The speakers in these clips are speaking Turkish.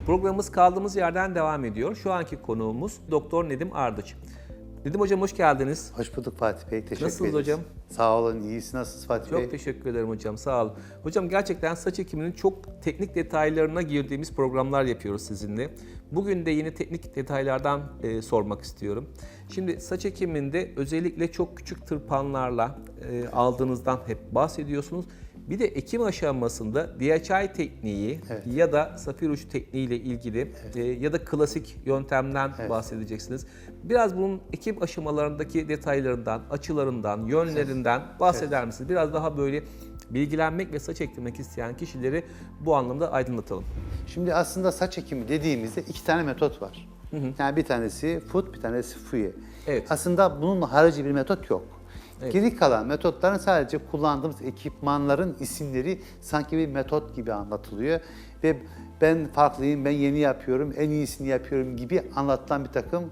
Programımız kaldığımız yerden devam ediyor. Şu anki konuğumuz Doktor Nedim Ardıç. Nedim Hocam hoş geldiniz. Hoş bulduk Fatih Bey. Teşekkür Nasılsınız ederiz. hocam? Sağ olun. İyisiniz. Nasılsınız Fatih Bey? Çok teşekkür ederim hocam. Sağ olun. Hocam gerçekten saç ekiminin çok teknik detaylarına girdiğimiz programlar yapıyoruz sizinle. Bugün de yine teknik detaylardan sormak istiyorum. Şimdi saç ekiminde özellikle çok küçük tırpanlarla aldığınızdan hep bahsediyorsunuz. Bir de ekim aşamasında DHI tekniği ya da safir uç tekniği ile ilgili ya da klasik yöntemden bahsedeceksiniz. Biraz bunun ekim aşamalarındaki detaylarından, açılarından, yönlerinden bahseder misiniz? Biraz daha böyle bilgilenmek ve saç ektirmek isteyen kişileri bu anlamda aydınlatalım. Şimdi aslında saç ekimi dediğimizde iki tane metot var. Yani bir tanesi foot, bir tanesi fuye. Evet. Aslında bunun harici bir metot yok. Evet. Geri kalan metotların sadece kullandığımız ekipmanların isimleri sanki bir metot gibi anlatılıyor. Ve ben farklıyım, ben yeni yapıyorum, en iyisini yapıyorum gibi anlatılan bir takım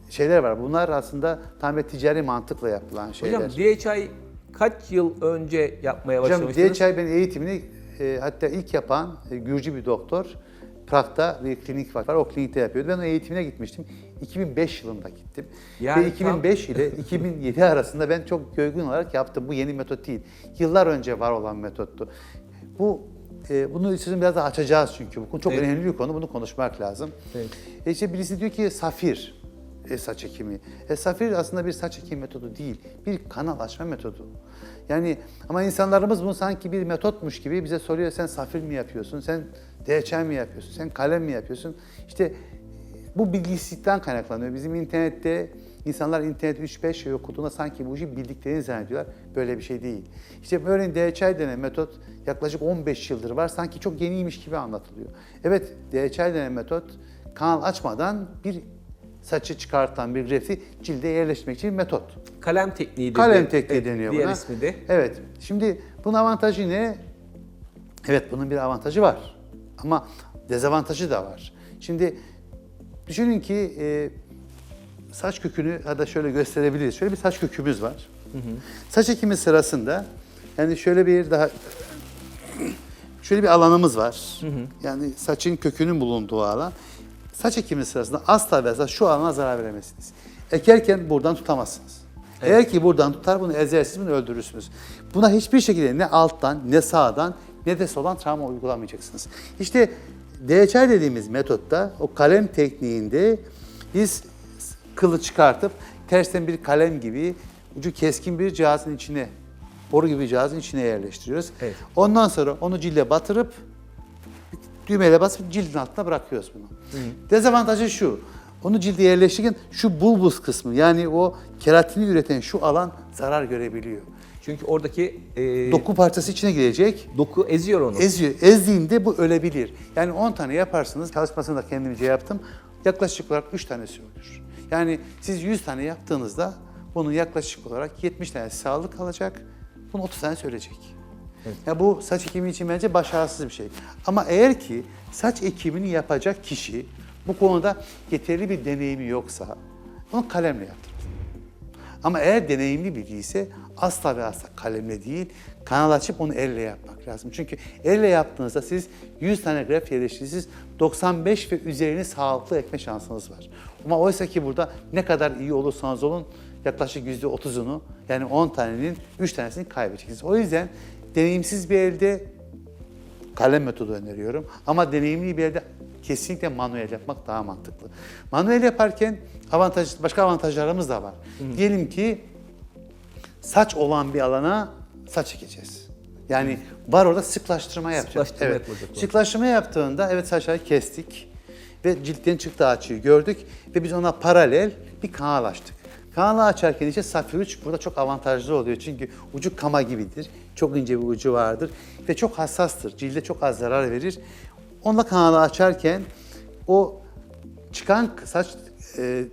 şeyler var. Bunlar aslında tamamen ticari mantıkla yapılan şeyler. Hocam DHI kaç yıl önce yapmaya Hocam başlamıştınız? DHI ben eğitimini hatta ilk yapan Gürcü bir doktor. Prag'da bir klinik var. O klinikte yapıyordu. Ben o eğitimine gitmiştim. 2005 yılında gittim. Yani Ve 2005 ile 2007 arasında ben çok gölgün olarak yaptım. Bu yeni metot değil. Yıllar önce var olan metottu. Bunu sizin biraz daha açacağız çünkü. Bu çok önemli bir konu. Bunu konuşmak lazım. Evet. İşte birisi diyor ki safir saç ekimi. Safir aslında bir saç ekimi metodu değil. Bir kanal açma metodu. Yani ama insanlarımız bunu sanki bir metotmuş gibi bize soruyor. Sen safir mi yapıyorsun? Sen DHI mi yapıyorsun? Sen kalem mi yapıyorsun? İşte bu bilgisizlikten kaynaklanıyor. Bizim internette insanlar internet 3-5 şey okuduğunda sanki bu işi bildiklerini zannediyorlar. Böyle bir şey değil. İşte böyle DHI denen metot yaklaşık 15 yıldır var. Sanki çok yeniymiş gibi anlatılıyor. Evet, DHI denen metot kanal açmadan bir saçı çıkartan bir grefti cilde yerleştirmek için bir metot. Kalem tekniği Kalem tekniği deniyor buna. Diğer ismi de. Evet. Şimdi bunun avantajı ne? Evet, bunun bir avantajı var. Ama dezavantajı da var. Şimdi düşünün ki saç kökünü ya da şöyle gösterebiliriz. Şöyle bir saç kökümüz var. Saç ekimi sırasında yani şöyle bir alanımız var. Yani saçın kökünün bulunduğu alan. Saç ekimi sırasında asla ve asla şu alana zarar veremezsiniz. Ekerken buradan tutamazsınız. Evet. Eğer ki buradan tutar bunu ezersiniz, bunu öldürürsünüz. Buna hiçbir şekilde ne alttan, ne sağdan, ne de soldan travma uygulamayacaksınız. İşte DHI dediğimiz metotta, o kalem tekniğinde biz kılı çıkartıp tersten bir kalem gibi ucu keskin bir cihazın içine, boru gibi bir cihazın içine yerleştiriyoruz. Evet. Ondan sonra onu cilde batırıp düğmeyle basıp cildin altına bırakıyoruz bunu. Dezavantajı şu, onu cilde yerleştirirken şu bulbus kısmı yani o keratini üreten şu alan zarar görebiliyor. Çünkü oradaki Doku parçası içine girecek. doku eziyor onu. Eziyor. Ezdiğinde bu ölebilir. Yani 10 tane yaparsınız, çalışmasını da kendimce yaptım. Yaklaşık olarak 3 tanesi ölür. Yani siz 100 tane yaptığınızda bunun yaklaşık olarak 70 tanesi sağlıklı kalacak. Bunun 30 tanesi ölecek. Evet. Ya bu saç ekimi için bence başarısız bir şey. Ama eğer ki saç ekimini yapacak kişi bu konuda yeterli bir deneyimi yoksa onu kalemle yaptırır. Ama eğer deneyimli biri ise asla ve asla kalemle değil, kanal açıp onu elle yapmak lazım. Çünkü elle yaptığınızda siz 100 tane greft yerleştirirsiniz, 95 ve üzerini sağlıklı ekme şansınız var. Ama oysa ki burada ne kadar iyi olursanız olun yaklaşık %30'unu yani 10 tanenin 3 tanesini kaybedeceksiniz. O yüzden deneyimsiz bir elde kalem metodu öneriyorum. Ama deneyimli bir elde kesinlikle manuel yapmak daha mantıklı. Manuel yaparken başka avantajlarımız da var. Diyelim ki saç olan bir alana saç ekeceğiz. Yani var orada sıklaştırma yapacağız. Sıklaştırma Evet. yapılacak. Sıklaştırma yaptığında evet saçları kestik ve ciltten çıktığı açıyı gördük ve biz ona paralel bir kanal açtık. Kanalı açarken işte safir uç burada çok avantajlı oluyor çünkü ucu kama gibidir. Çok ince bir ucu vardır ve çok hassastır. Cilde çok az zarar verir. Onunla kanalı açarken o çıkan saç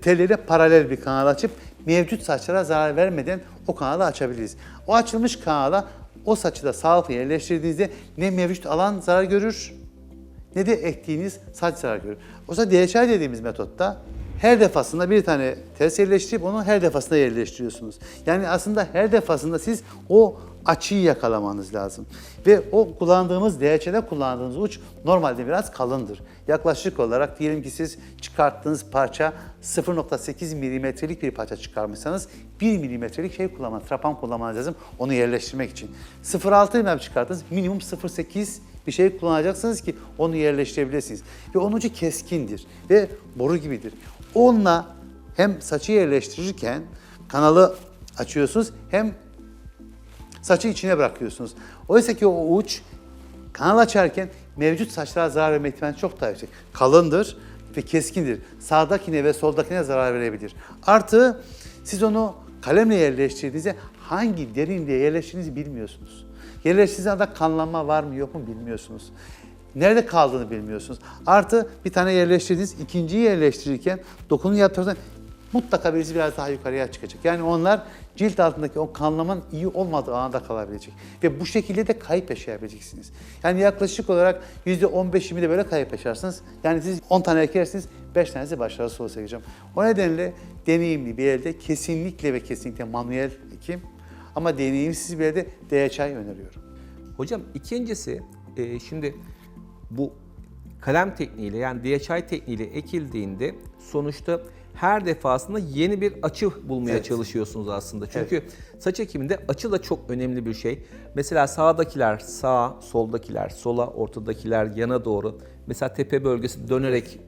telleri paralel bir kanal açıp mevcut saçlara zarar vermeden o kanalı açabiliriz. O açılmış kanala o saçı da sağlıklı yerleştirdiğinizde ne mevcut alan zarar görür ne de ektiğiniz saç zarar görür. Oysa DHI dediğimiz metotta her defasında bir tane ters yerleştirip onu her defasında yerleştiriyorsunuz. Yani aslında her defasında siz o açıyı yakalamanız lazım. Ve o kullandığımız, DHC'de kullandığınız uç normalde biraz kalındır. Yaklaşık olarak diyelim ki siz çıkarttığınız parça 0.8 milimetrelik bir parça çıkarmışsanız 1 milimetrelik şey kullanmanız, trapan kullanmanız lazım onu yerleştirmek için. 0.6 mm çıkarttınız, minimum 0.8 bir şey kullanacaksınız ki onu yerleştirebilirsiniz. Ve onun ucu keskindir ve boru gibidir. Onunla hem saçı yerleştirirken kanalı açıyorsunuz hem saçı içine bırakıyorsunuz. Oysa ki o uç kanal açarken mevcut saçlara zarar verme ihtimali çok daha yüksek. Kalındır ve keskindir. Sağdakine ve soldakine zarar verebilir. Artı siz onu kalemle yerleştirdiğinizde hangi derinliğe yerleştirdiğinizi bilmiyorsunuz. Yerleştirdiğiniz anda kanlanma var mı yok mu bilmiyorsunuz. Nerede kaldığını bilmiyorsunuz. Artı bir tane yerleştirdiniz, ikinciyi yerleştirirken dokunumu yaptığınızda mutlaka birisi biraz daha yukarıya çıkacak. Yani onlar cilt altındaki o kanlamanın iyi olmadığı anda kalabilecek. Ve bu şekilde de kayıp yaşayabileceksiniz. Yani yaklaşık olarak %15-20'de böyle kayıp yaşarsınız. Yani siz 10 tane ekersiniz, 5 tanesi başarısız olsa hocam. O nedenle deneyimli bir elde kesinlikle ve kesinlikle manuel ekim ama deneyimsiz bir elde DHI öneriyorum. Hocam ikincisi şimdi bu kalem tekniğiyle yani DHI tekniğiyle ekildiğinde sonuçta her defasında yeni bir açı bulmaya çalışıyorsunuz aslında. Çünkü saç ekiminde açı da çok önemli bir şey. Mesela sağdakiler sağa, soldakiler sola, ortadakiler yana doğru. Mesela tepe bölgesi dönerek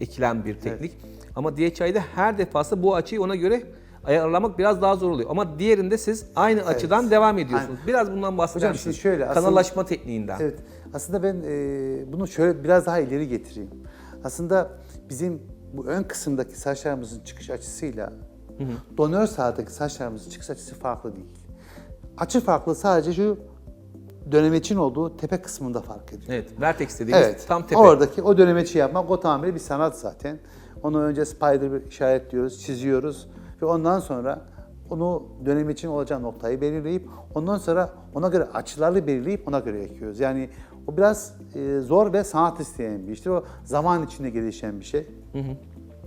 ekilen bir teknik. Ama DHI'de her defasında bu açıyı ona göre ayarlamak biraz daha zor oluyor. Ama diğerinde siz aynı açıdan devam ediyorsunuz. Aynen. Biraz bundan bahseder Hocam misiniz? şimdi şöyle, Kanallaşma tekniğinden. Evet. Aslında ben bunu şöyle biraz daha ileri getireyim. Aslında bizim bu ön kısımdaki saçlarımızın çıkış açısıyla donör sağdaki saçlarımızın çıkış açısı farklı değil. Açı farklı sadece şu dönemeçin olduğu tepe kısmında fark ediyor. Evet, vertex dediğimiz tam tepe. Oradaki o dönemeçi yapmak o tamamıyla bir sanat zaten. Onu önce spider bir işaretliyoruz, çiziyoruz ve ondan sonra onu dönemeçin olacağı noktayı belirleyip ondan sonra ona göre açılarla belirleyip ona göre ekiyoruz. Yani o biraz zor ve sanat isteyen bir iştir. O zaman içinde gelişen bir şey.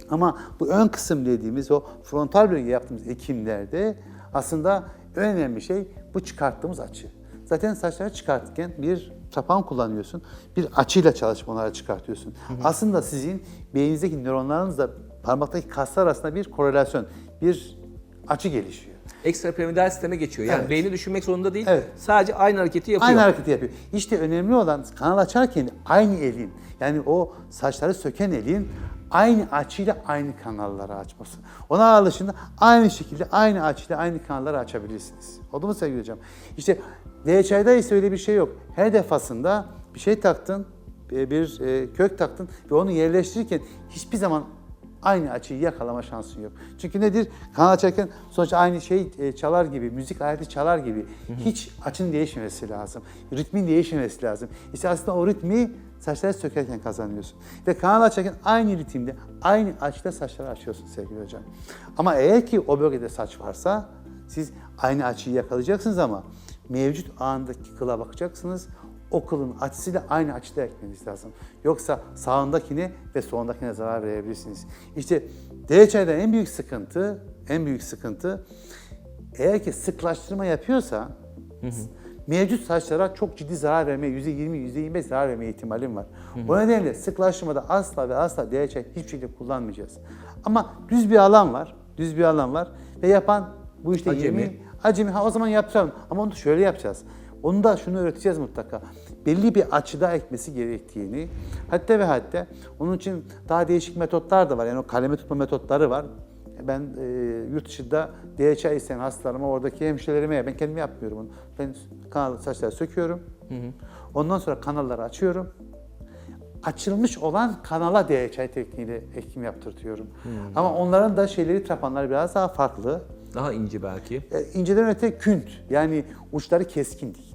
Ama bu ön kısım dediğimiz o frontal bölge yaptığımız ekimlerde aslında en önemli şey bu çıkarttığımız açı. Zaten saçları çıkartırken bir tapan kullanıyorsun, bir açıyla çalışıp onları çıkartıyorsun. Aslında sizin beyninizdeki nöronlarınızla parmaktaki kaslar arasında bir korelasyon, bir açı gelişiyor. Ekstrapiramidal sisteme geçiyor. Yani beyni düşünmek zorunda değil. Evet. Sadece aynı hareketi yapıyor. Aynı hareketi yapıyor. İşte önemli olan kanal açarken aynı elin, yani o saçları söken elin aynı açıyla aynı kanalları açması. Ona alışında aynı şekilde aynı açıyla aynı kanalları açabilirsiniz. Oldu mu sevgili hocam? İşte DHI'da ise öyle bir şey yok. Her defasında bir şey taktın, bir kök taktın ve onu yerleştirirken hiçbir zaman aynı açıyı yakalama şansın yok. Çünkü nedir? Kanal açarken sonuçta aynı şey çalar gibi, müzik aleti çalar gibi hiç açının değişmemesi lazım. Ritmin değişmemesi lazım. İşte aslında o ritmi saçları sökerken kazanıyorsun. Ve kanal açarken aynı ritimde, aynı açıda saçları açıyorsun sevgili hocam. Ama eğer ki o bölgede saç varsa siz aynı açıyı yakalayacaksınız ama mevcut andaki kıla bakacaksınız. O kılın açısıyla aynı açıda ekmeniz lazım. Yoksa sağındakine ve solundakine zarar verebilirsiniz. İşte DHI'de en büyük sıkıntı eğer ki sıklaştırma yapıyorsa mevcut saçlara çok ciddi zarar vermeye, %20, %25 zarar vermeye ihtimalim var. O nedenle sıklaştırmada asla ve asla DHI hiçbir şekilde kullanmayacağız. Ama düz bir alan var ve yapan bu işte acemi, o zaman yapacağım ama onu şöyle yapacağız. Onu da şunu öğreteceğiz mutlaka. Belli bir açıda ekmesi gerektiğini, hatta onun için daha değişik metotlar da var. Yani o kaleme tutma metotları var. Ben yurt dışında DHI isteyen hastalarıma, oradaki hemşirelerime, ben kendim yapmıyorum onu. Ben saçları söküyorum. Ondan sonra kanalları açıyorum. Açılmış olan kanala DHI tekniğiyle ekim yaptırtıyorum. Ama onların da trapanları biraz daha farklı. Daha ince belki. İnceden öte künt. Yani uçları keskin değil.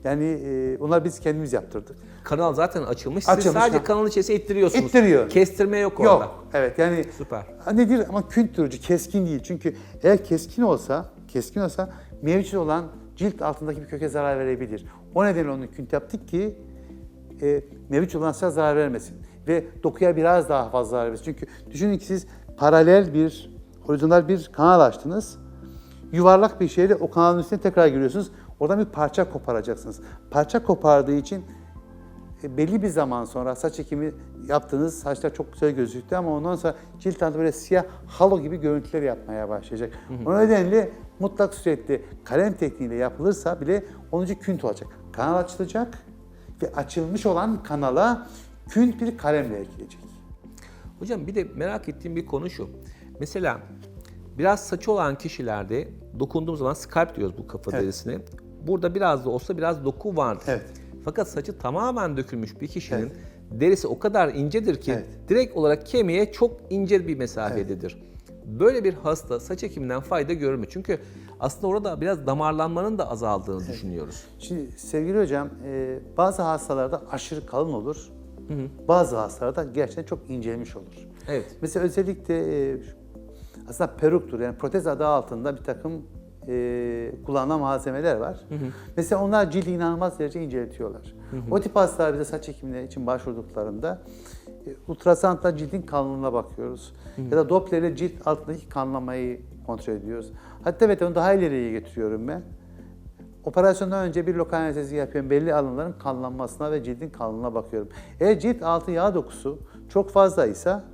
Yani onlar biz kendimiz yaptırdık. Kanal zaten açılmış. Siz sadece kanalın içerisine ittiriyorsunuz. İttiriyor. Kestirme yok orada. Yok. Evet yani. Süper. Nedir ama künt durucu, keskin değil. Çünkü eğer keskin olsa mevcut olan cilt altındaki bir köke zarar verebilir. O nedenle onu künt yaptık ki mevcut olan saça zarar vermesin. Ve dokuya biraz daha fazla zarar vermesin. Çünkü düşünün ki siz paralel bir, horizontal bir kanal açtınız. yuvarlak bir şeyle o kanalın üstüne tekrar giriyorsunuz. Oradan bir parça koparacaksınız. Parça kopardığı için belli bir zaman sonra saç ekimi yaptığınız saçlar çok güzel gözüktü ama ondan sonra cilt altı böyle siyah halo gibi görüntüler yapmaya başlayacak. O nedenle mutlak suretle kalem tekniğiyle yapılırsa bile 10. künt olacak. Kanal açılacak ve açılmış olan kanala künt bir kalemle ekilecek. Hocam bir de merak ettiğim bir konu şu. Mesela biraz saçı olan kişilerde dokunduğum zaman scalp diyoruz bu kafa derisine. Burada biraz da olsa biraz doku vardır. Evet. Fakat saçı tamamen dökülmüş bir kişinin derisi o kadar incedir ki direkt olarak kemiğe çok ince bir mesafededir. Böyle bir hasta saç ekiminden fayda görür mü? Çünkü aslında orada biraz damarlanmanın da azaldığını düşünüyoruz. Şimdi sevgili hocam, bazı hastalarda aşırı kalın olur. Bazı hastalarda gerçekten çok incelmiş olur. Evet. Mesela özellikle aslında peruktur, yani protez adı altında bir takım kullanılan malzemeler var. Mesela onlar cildi inanılmaz derece inceltiyorlar. O tip hastalar bize saç ekimine için başvurduklarında ultrasonla cildin kalınlığına bakıyoruz. Ya da Doppler ile cilt altındaki kanlamayı kontrol ediyoruz. Hatta evet onu daha ileriye getiriyorum ben. Operasyondan önce bir lokal anestezi yapıyorum. Belli alanların kanlanmasına ve cildin kalınlığına bakıyorum. Eğer cilt altı yağ dokusu çok fazlaysa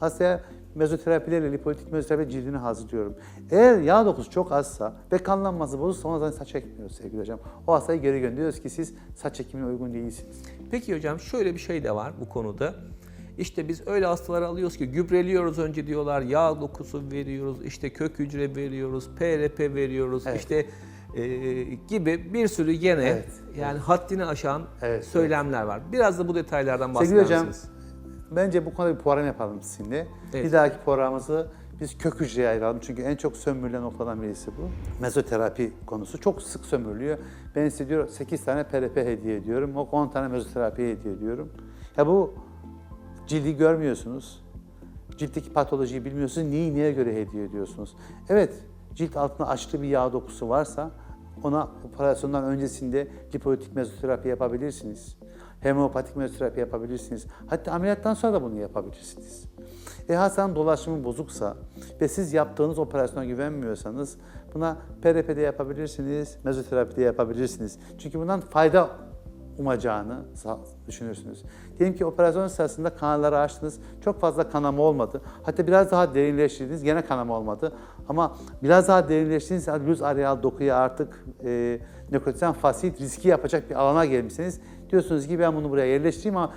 hastaya mezoterapilerle, lipolitik mezoterapi cildini hazırlıyorum. Eğer yağ dokusu çok azsa ve kanlanması bozulsa ona zaten saç ekmiyoruz sevgili hocam. O hastayı geri gönderiyoruz ki siz saç ekimine uygun değilsiniz. Peki hocam şöyle bir şey de var bu konuda. İşte biz öyle hastaları alıyoruz ki gübreliyoruz önce diyorlar, yağ dokusu veriyoruz, işte kök hücre veriyoruz, PRP veriyoruz, işte gibi bir sürü gene yani haddini aşan söylemler var. Biraz da bu detaylardan bahseder Sevgili hocam, misiniz? bence bu konuda bir program yapalım sizinle. Evet. Bir dahaki programımızı biz kök hücreye ayıralım. Çünkü en çok sömürülen noktadan birisi bu. Mezoterapi konusu çok sık sömürülüyor. Ben size diyorum 8 tane PRP hediye ediyorum. 10 tane mezoterapi hediye ediyorum. Ya bu cildi görmüyorsunuz. Ciltteki patolojiyi bilmiyorsunuz. Neyi neye göre hediye ediyorsunuz? Evet, cilt altında aşırı bir yağ dokusu varsa ona operasyondan öncesinde lipolitik mezoterapi yapabilirsiniz. Homeopatik mezoterapi yapabilirsiniz. Hatta ameliyattan sonra da bunu yapabilirsiniz. Hastanın dolaşımı bozuksa ve siz yaptığınız operasyona güvenmiyorsanız buna PRP de yapabilirsiniz, mezoterapi de yapabilirsiniz. Çünkü bundan fayda umacağını düşünürsünüz. Diyelim ki operasyon sırasında kanalları açtınız, çok fazla kanama olmadı. Hatta biraz daha derinleştirdiniz, gene kanama olmadı. Ama biraz daha derinleştiğiniz luz areal dokuya artık nekrotizen fasit riski yapacak bir alana gelmişsiniz. Diyorsunuz ki ben bunu buraya yerleştireyim ama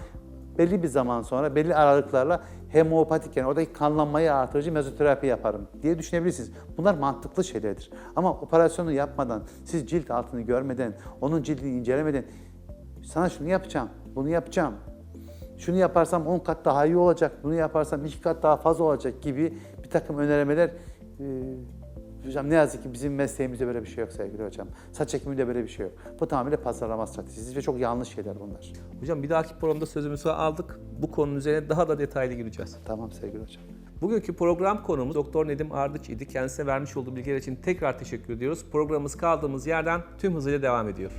belli bir zaman sonra belli aralıklarla homeopatik yani oradaki kanlanmayı artırıcı mezoterapi yaparım diye düşünebilirsiniz. Bunlar mantıklı şeylerdir. Ama operasyonu yapmadan, siz cilt altını görmeden, onun cildini incelemeden sana şunu yapacağım, bunu yapacağım, şunu yaparsam 10 kat daha iyi olacak, bunu yaparsam 2 kat daha fazla olacak gibi bir takım önermeler hocam ne yazık ki bizim mesleğimizde böyle bir şey yok sevgili hocam. Saç ekiminde böyle bir şey yok. Bu tamamıyla pazarlama stratejisi ve çok yanlış şeyler bunlar. Hocam bir dahaki programda sözümüzü aldık. Bu konunun üzerine daha da detaylı gireceğiz. Tamam sevgili hocam. Bugünkü program konumuz Doktor Nedim Ardıç idi. Kendisine vermiş olduğu bilgiler için tekrar teşekkür ediyoruz. Programımız kaldığımız yerden tüm hızıyla devam ediyor.